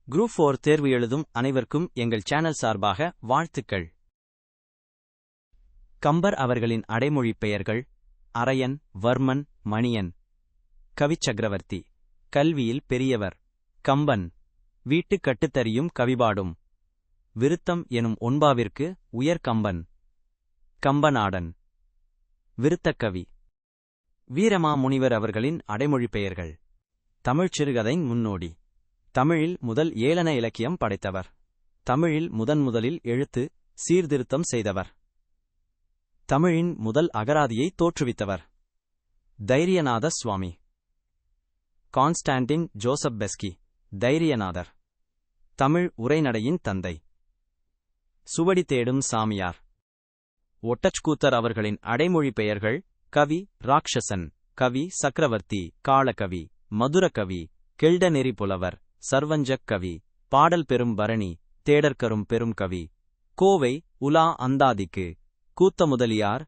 Group 4 தேர்வு எழுதும் அனைவருக்கும் எங்கள் சேனல் சார்பாக வாழ்த்துக்கள். கம்பர் அவர்களின் அடைமொழி பெயர்கள்: அரையன், வர்மன், மணியன். கவிச்சக்கரவர்த்தி, கல்வியில் பெரியவர். கம்பன், வீட்டுக் கட்டுத்தறியும் கவிபாடும். விருத்தம் எனும் ஒன்பாவிற்கு உயர்கம்பன். கம்பநாடன், விருத்தக்கவி. வீரமா முனிவர் அவர்களின் அடைமொழி பெயர்கள்: தமிழ்ச் சிறுகதை முன்னோடி. தமிழில் முதல் ஏளன இலக்கியம் படைத்தவர். தமிழில் முதலில் எழுத்து சீர்திருத்தம் செய்தவர். தமிழின் முதல் அகராதியை தோற்றுவித்தவர். Dhairiyanatha Swami. Constantine Joseph Beschi, Dhairiyanathar. Tamil உரைநடையின் தந்தை. சுவடி தேடும் சாமியார். ஒட்டச்கூத்தர் அவர்களின் அடைமொழி பெயர்கள்: கவி ராட்சசன், கவி சக்கரவர்த்தி, காளகவி, மதுரகவி, கெல்டநெறி புலவர், சர்வஞ்சக் கவி, பாடல் பெரும் பரணி, தேடற்கரும் பெரும் கவி, கோவை, உலா அந்தாதிக்கு, கூத்த முதலியார்,